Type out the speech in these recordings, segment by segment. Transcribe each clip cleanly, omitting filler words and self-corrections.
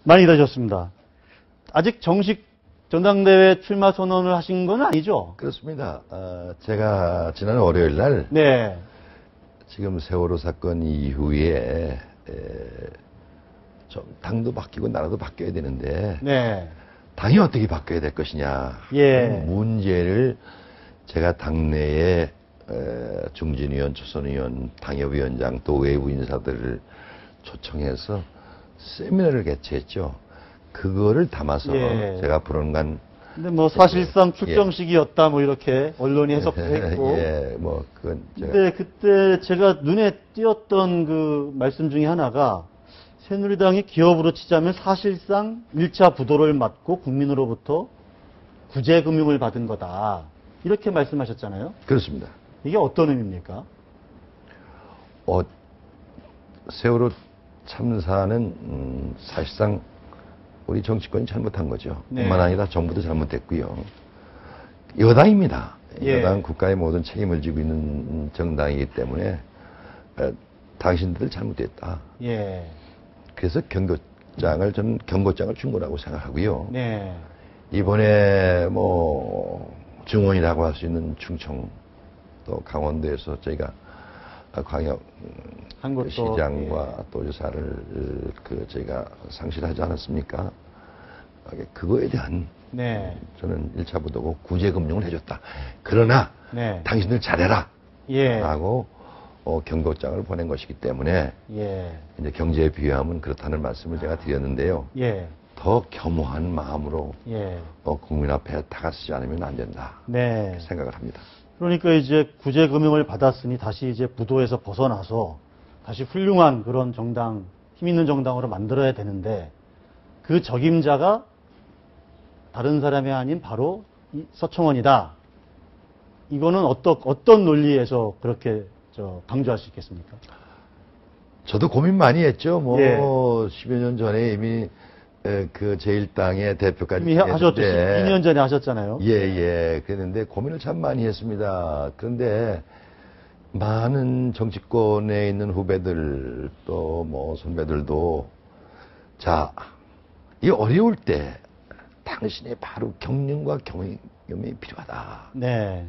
많이 기다리셨습니다. 아직 정식 전당대회 출마 선언을 하신 건 아니죠? 그렇습니다. 제가 지난 월요일 날 네. 지금 세월호 사건 이후에 좀 당도 바뀌고 나라도 바뀌어야 되는데 네. 당이 어떻게 바뀌어야 될 것이냐 예. 문제를 제가 당내에 중진위원, 초선위원, 당협위원장 또 외부 인사들을 초청해서 세미나를 개최했죠. 그거를 담아서 예. 제가 불언간 근데 뭐 사실상 출정식이었다 뭐 이렇게 언론이 해석도 했고. 예, 뭐 그건 제가 근데 그때 제가 눈에 띄었던 그 말씀 중에 하나가 새누리당이 기업으로 치자면 사실상 1차 부도를 맞고 국민으로부터 구제금융을 받은 거다. 이렇게 말씀하셨잖아요. 그렇습니다. 이게 어떤 의미입니까? 세월호 참사는 사실상 우리 정치권이 잘못한 거죠. 네. 뿐만 아니라 정부도 잘못했고요. 여당입니다. 예. 여당 국가의 모든 책임을 지고 있는 정당이기 때문에 당신들 잘못했다. 예. 그래서 저는 경고장을 준 거라고 생각하고요. 네. 이번에 뭐 중원이라고 할 수 있는 충청 또 강원도에서 저희가 광역 한 것도, 시장과 또 유사를 저희가 상실하지 않았습니까? 그거에 대한 네. 저는 1차 부도고 구제금융을 해줬다. 그러나 네. 당신들 잘해라 예. 라고 경고장을 보낸 것이기 때문에 예. 이제 경제에 비유하면 그렇다는 말씀을 제가 드렸는데요. 예. 더 겸허한 마음으로 예. 국민 앞에 다가서지 않으면 안 된다. 네. 생각을 합니다. 그러니까 이제 구제금융을 받았으니 다시 이제 부도에서 벗어나서 다시 훌륭한 그런 정당, 힘 있는 정당으로 만들어야 되는데 그 적임자가 다른 사람이 아닌 바로 이 서청원이다. 이거는 어떤 논리에서 그렇게 강조할 수 있겠습니까? 저도 고민 많이 했죠. 뭐, 예. 10여 년 전에 이미 그 제1당의 대표까지 이미 하셨죠. 했는데 2년 전에 하셨잖아요. 예. 그랬는데 고민을 참 많이 했습니다. 그런데 많은 정치권에 있는 후배들 또 뭐 선배들도 자, 이 어려울 때 당신의 바로 경륜과 경험이 필요하다. 네.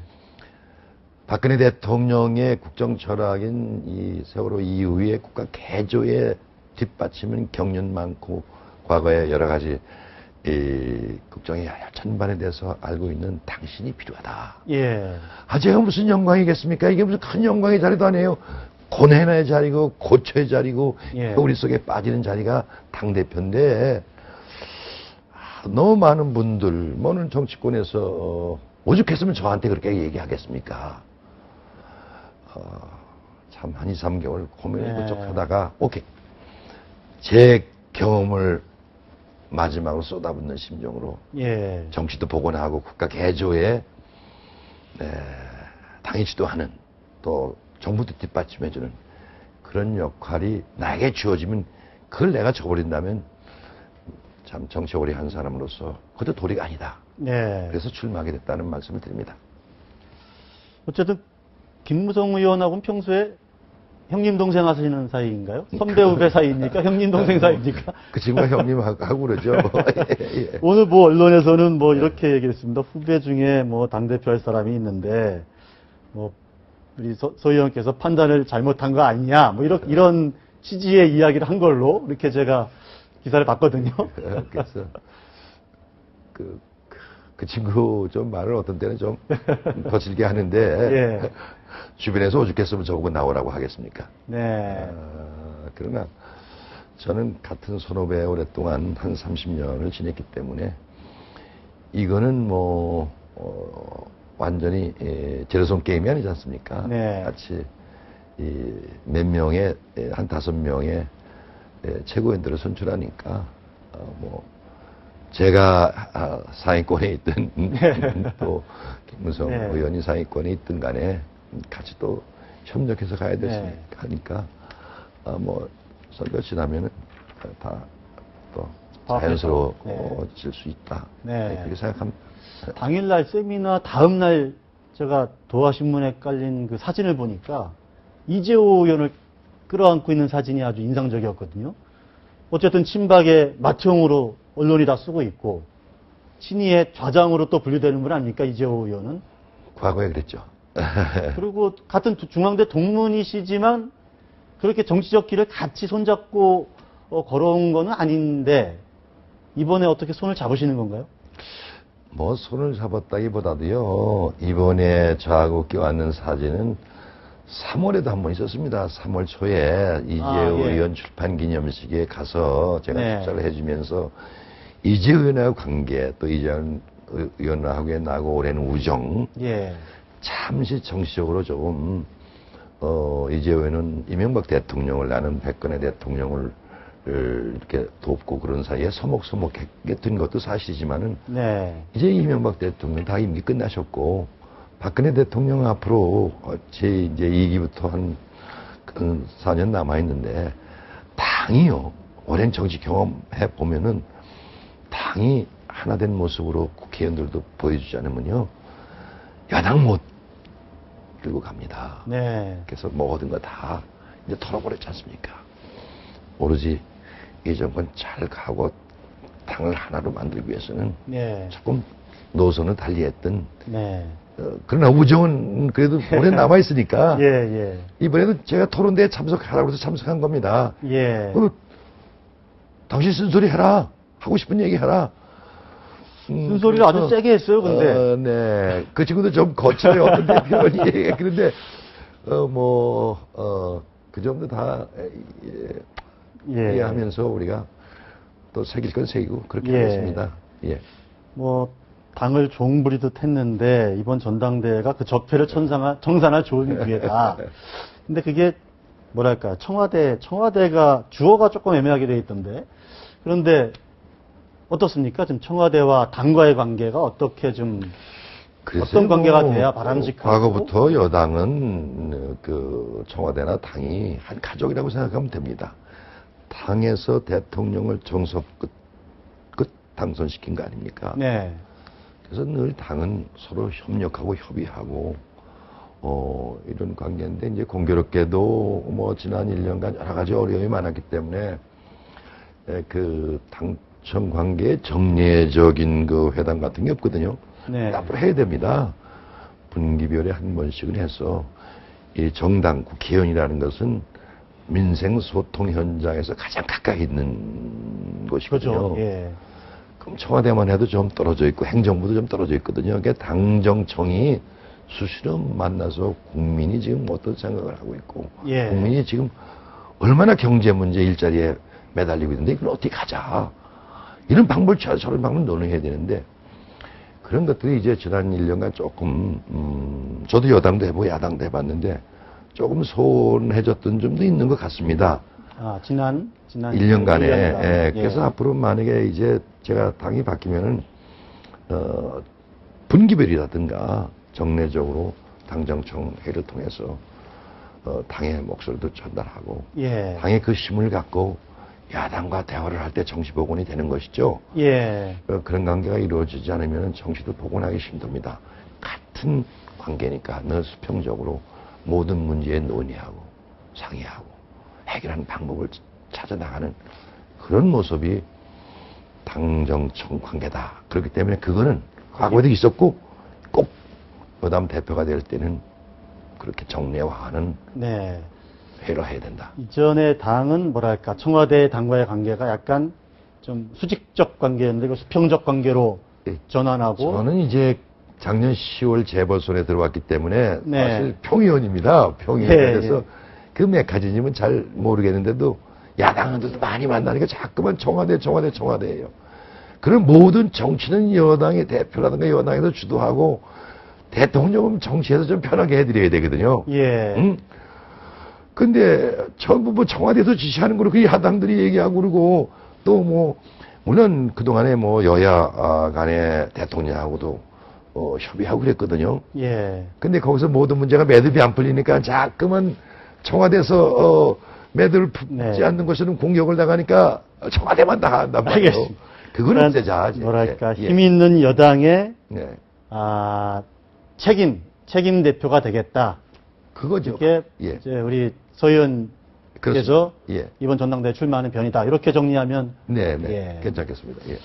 박근혜 대통령의 국정 철학인 이 세월호 이후에 국가 개조에 뒷받침은 경륜 많고 과거에 여러 가지 이 국정의 전반에 대해서 알고 있는 당신이 필요하다. 예. 제가 무슨 영광이겠습니까? 이게 무슨 큰 영광의 자리도 아니에요. 고뇌의 자리고 고초의 자리고 예. 우리 속에 빠지는 자리가 당대표인데 너무 많은 분들 뭐는 정치권에서 오죽했으면 저한테 그렇게 얘기하겠습니까? 참 한 2, 3개월 고민을 부쩍 하다가 오케이. 제 경험을 마지막으로 쏟아붓는 심정으로 예. 정치도 복원하고 국가 개조에 당이 지도하는 또 정부도 뒷받침해주는 그런 역할이 나에게 주어지면 그걸 내가 저버린다면 참 정치 오래 한 사람으로서 그것도 도리가 아니다. 네. 그래서 출마하게 됐다는 말씀을 드립니다. 어쨌든 김무성 의원하고는 평소에 형님 동생 하시는 사이인가요? 선배 후배 사이입니까? 형님 동생 사이입니까? 그 친구가 형님하고 그러죠. 예. 오늘 뭐 언론에서는 뭐 이렇게 얘기했습니다. 후배 중에 뭐 당대표 할 사람이 있는데 뭐 우리 서 의원께서 판단을 잘못한 거 아니냐 뭐 이런 취지의 이야기를 한 걸로 이렇게 제가 기사를 봤거든요. 그래서 그 친구 좀 말을 어떤 때는 좀 거칠게 하는데 예. 주변에서 오죽했으면 저보고 나오라고 하겠습니까? 네. 그러나 저는 같은 선후배 오랫동안 한 30년을 지냈기 때문에 이거는 뭐 완전히 제로섬 게임이 아니지 않습니까? 네. 같이 몇 명의 한 5명의 최고위원들을 선출하니까 뭐 제가 상위권에 있든 또 김무성 네. 의원이 상위권에 있든 간에 같이 또 협력해서 가야 되니까 뭐 선거 지나면은 다 또 자연스러워질 수 있다. 네. 그렇게 생각합니다. 당일날 세미나 다음날 제가 도하신문에 깔린 그 사진을 보니까 이재호 의원을 끌어안고 있는 사진이 아주 인상적이었거든요. 어쨌든 친박의 맏형으로 언론이 다 쓰고 있고 친이의 좌장으로 또 분류되는 분 아닙니까? 이재호 의원은. 과거에 그랬죠. 그리고 같은 중앙대 동문이시지만 그렇게 정치적 길을 같이 손잡고 걸어온 거는 아닌데 이번에 어떻게 손을 잡으시는 건가요? 뭐 손을 잡았다기보다도요. 이번에 저하고 껴안는 사진은 3월에도 한 번 있었습니다. 3월 초에 이재호 예. 의원 출판 기념식에 가서 제가 네. 축사를 해주면서 이재호 의원하고 관계 또 이재호 의원하고의 나고 오랜 우정 예. 잠시 정치적으로 조금 이재호 의원은 이명박 대통령을 나는 박근혜 대통령을 이렇게 돕고 그런 사이에 서먹서먹했던 것도 사실이지만은 네. 이제 이명박 대통령 다 임기 끝나셨고 박근혜 대통령 앞으로 제 이제 2기부터 한 4년 남아 있는데 당이요 오랜 정치 경험해 보면은 당이 하나 된 모습으로 국회의원들도 보여주지 않으면요 야당 못 들고 갑니다. 네. 그래서 모든 거 다 이제 털어버렸지 않습니까? 오로지 이 정권 잘 가고 당을 하나로 만들기 위해서는 네. 조금 노선을 달리했던 네. 그러나 우정은 그래도 오래 남아있으니까 예, 예. 이번에도 제가 토론대에 참석하라고 해서 참석한 겁니다. 예. 당신 쓴소리 해라. 하고 싶은 얘기 해라. 쓴소리를 아주 세게 했어요, 근데. 네. 그 친구도 좀 거쳐요. 어떤 대표는. 예. 그런데, 그 정도 다, 예. 이해하면서 우리가 또 새길 건 새기고 그렇게 예. 하겠습니다. 예. 뭐, 당을 종부리듯 했는데, 이번 전당대회가 그 적폐를 청산할 좋은 기회다. 근데 그게, 뭐랄까, 청와대가 주어가 조금 애매하게 돼 있던데. 그런데, 어떻습니까? 지금 청와대와 당과의 관계가 어떻게 좀 어떤 관계가 돼야 바람직하고? 과거부터 여당은 그 청와대나 당이 한 가족이라고 생각하면 됩니다. 당에서 대통령을 정석 끝 당선시킨 거 아닙니까? 네. 그래서 늘 당은 서로 협력하고 협의하고 이런 관계인데 이제 공교롭게도 뭐 지난 1년간 여러 가지 어려움이 많았기 때문에 그 당청 관계의 정례적인 그 회담 같은 게 없거든요. 네. 앞으로 해야 됩니다. 분기별에 한 번씩은 해서 이 정당 국회의원이라는 것은 민생 소통 현장에서 가장 가까이 있는 곳이거든요. 그렇죠. 예. 그럼 청와대만 해도 좀 떨어져 있고 행정부도 좀 떨어져 있거든요. 그러니까 당정청이 수시로 만나서 국민이 지금 어떤 생각을 하고 있고 예. 국민이 지금 얼마나 경제 문제 일자리에 매달리고 있는데 이걸 어떻게 하자. 이런 방법을 저런 방법을 논의해야 되는데 그런 것들이 이제 지난 1년간 조금 저도 여당도 해보고 야당도 해봤는데 조금 소원해졌던 점도 있는 것 같습니다. 아, 지난 1년간에. 예, 그래서 예. 앞으로 만약에 이제 제가 당이 바뀌면은, 분기별이라든가 정례적으로 당정청 회의를 통해서, 당의 목소리도 전달하고, 예. 당의 그 힘을 갖고 야당과 대화를 할 때 정치 복원이 되는 것이죠. 예. 그런 관계가 이루어지지 않으면 정치도 복원하기 힘듭니다. 같은 관계니까 늘 수평적으로 모든 문제에 논의하고 상의하고 해결하는 방법을 찾아 나가는 그런 모습이 당정청 관계다. 그렇기 때문에 그거는 과거에도 있었고 꼭 여당 대표가 될 때는 그렇게 정례화하는 네. 회의를 해야 된다. 이전에 당은 뭐랄까 청와대 당과의 관계가 약간 좀 수직적 관계였는데 그 수평적 관계로 예. 전환하고 저는 이제 작년 10월 재벌손에 들어왔기 때문에 네. 사실 평의원입니다. 평의원. 예, 그래서 예. 그 메커니즘은 잘 모르겠는데도 야당들도 많이 만나니까 자꾸만 청와대예요. 그런 모든 정치는 여당의 대표라든가 여당에서 주도하고 대통령은 정치에서 좀 편하게 해드려야 되거든요. 예. 응? 근데 전부 뭐 청와대에서 지시하는 거로 그 야당들이 얘기하고 그러고 또 뭐 물론 그동안에 뭐 여야 간의 대통령하고도 협의하고 그랬거든요. 예. 근데 거기서 모든 문제가 매듭이 안 풀리니까 자꾸만 청와대에서 매듭을 풀지 네. 않는 것은 공격을 나가니까 청와대만 다 한단 말이에요. 알겠습니다. 그거는 세자. 뭐랄까 힘 있는 여당의 네. 책임 대표가 되겠다. 그거죠. 이게 예. 이제 우리 서 의원 그래서 예. 이번 전당대회 출마하는 편이다. 이렇게 정리하면 네, 네. 예. 괜찮겠습니다. 예.